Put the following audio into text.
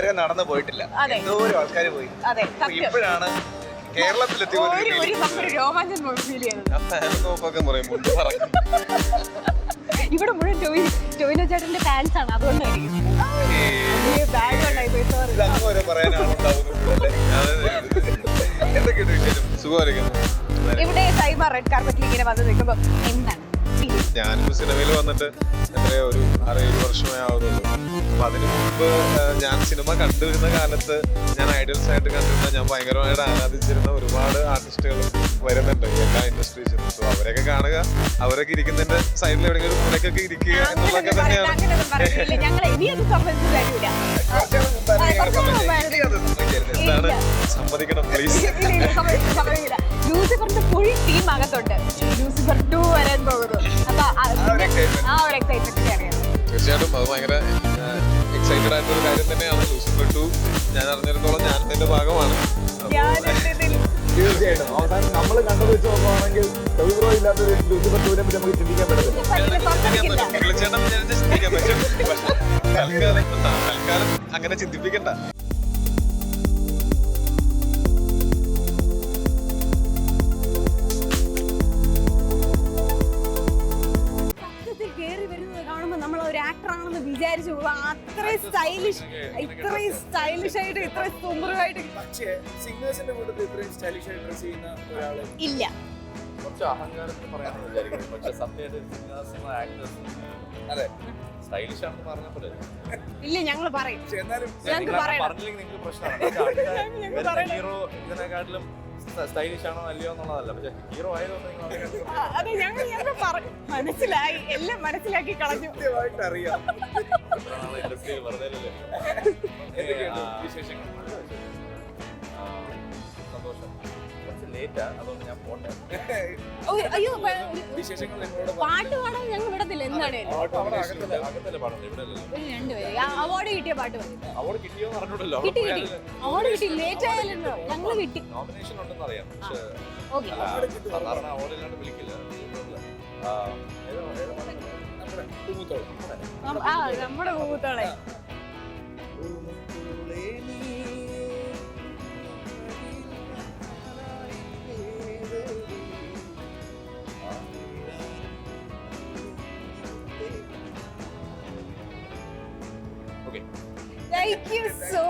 വരെ നടന്നു പോയിട്ടില്ല. എന്തോരം ആൾക്കാർ പോയി. ഇപ്പോഴാണ് കേരളത്തിലെത്തി ഇവിടെ മുഴുവൻ ടോവിനോ ചേട്ടന്റെ ഫാൻസ് ആണ്, അതുകൊണ്ടായിരിക്കും. ഇവിടെ സൈമ റെഡ് കാർപ്പറ്റിൽ ഇങ്ങനെ വന്ന് നിൽക്കുമ്പോൾ എന്താണ്? ഞാനിപ്പോ സിനിമയിൽ വന്നിട്ട് എത്രയോ ഒരു 6-7 വർഷമേ ആവുന്നുള്ളൂ. അപ്പൊ അതിനു മുമ്പ് ഞാൻ സിനിമ കണ്ടുവരുന്ന കാലത്ത് ഞാൻ ഐഡൽസ് ആയിട്ട് കണ്ടിരുന്ന, ഞാൻ ഭയങ്കരമായിട്ട് ആരാധിച്ചിരുന്ന ഒരുപാട് ആർട്ടിസ്റ്റുകൾ വരുന്നുണ്ട് എല്ലാ ഇൻഡസ്ട്രീസിലും. സോ അവരെയൊക്കെ കാണുക, അവരൊക്കെ ഇരിക്കുന്നതിന്റെ സൈഡിൽ എവിടെയെങ്കിലും മുന്നേക്കൊക്കെ ഇരിക്കുക എന്നുള്ളതൊക്കെ തന്നെയാണ്. എന്താണ് സമ്മതിക്കണം പ്ലീസ്. ലൂസിഫറിന്റെ ഫുൾ ടീം അകത്തുണ്ട്. ലൂസിഫർ 2 വരാൻ പോകുന്നു. അപ്പൊ ആ ഒരു എക്സൈറ്റ്മെന്റ് അറിയാം. തീർച്ചയായിട്ടും അത് ഭയങ്കര എക്സൈറ്റഡ് ആയിട്ടൊരു കാര്യം തന്നെയാണ്. ലൂസിഫർ 2 ഞാൻ അറിഞ്ഞിടത്തോളം ഞാൻ അതിന്റെ ഭാഗമാണ്. തീർച്ചയായിട്ടും അവസാനം നമ്മൾ കണ്ടത് വെച്ച് നോക്കുകയാണെങ്കിൽ ബ്രോ ഇല്ലാത്തൊരു ലൂസിഫർ 2നെ പറ്റി നമുക്ക് ചിന്തിക്കാൻ പറ്റത്തില്ല. ചിന്തിക്കാൻ പറ്റും, തൽക്കാലം അങ്ങനെ ചിന്തിപ്പിക്കണ്ട. വിചാരിച്ചു അത്രയും സ്റ്റൈലിഷ് ആയിട്ട് ഇത്രയും സുന്ദരമായിട്ട് ഇല്ല. കുറച്ച് അഹങ്കാരത്തിന് പറയാനാണ് വിചാരിക്കുന്നത്. പക്ഷെ സത്യമായിട്ട് അതെ സ്റ്റൈലിഷ് ആണെന്ന് പറഞ്ഞാൽ പോലെ ഇല്ല, ഞങ്ങൾ പറയും. പറഞ്ഞില്ലെങ്കിൽ നിങ്ങൾക്ക് പ്രശ്നമാണ്. ഹീറോ ഇതിനെക്കാട്ടിലും സ്റ്റൈലിഷ് ആണോ അല്ലയോ എന്നുള്ളതല്ല, പക്ഷെ ഹീറോ ആയതുകൊണ്ട് മനസ്സിലായി, എല്ലാം മനസ്സിലാക്കി കളഞ്ഞു. അറിയാം ഇൻഡസ്ട്രിയിൽ വെറുതെ വിശേഷങ്ങൾ. സന്തോഷം. കുറച്ച് ലേറ്റാ, അതുകൊണ്ട് ഞാൻ പോട്ടെ. അയ്യോ, വിശേഷങ്ങൾ പാട്ട് പാടാൻ ഞങ്ങൾ വിടത്തില്ല. എന്താണ് അകത്തല്ലേ പാടുന്നത്, ഇവിടെ രണ്ടുപേര് അവാർഡ് കിട്ടിയ പാട്ട് അവാർഡ് കിട്ടിയോന്ന് അറിഞ്ഞൂടല്ലോ. കിട്ടി അവാർഡ് കിട്ടി. ലേറ്റ് ആയാലോ ഞങ്ങൾ കിട്ടി. നോമിനേഷൻ ഉണ്ടെന്ന് അറിയാം, പക്ഷെ ഓക്കെ സാധാരണ അവാർഡ് ഇല്ലാണ്ട് വിളിക്കില്ല. നമ്മുടെ പൂത്തോളെ Thank you so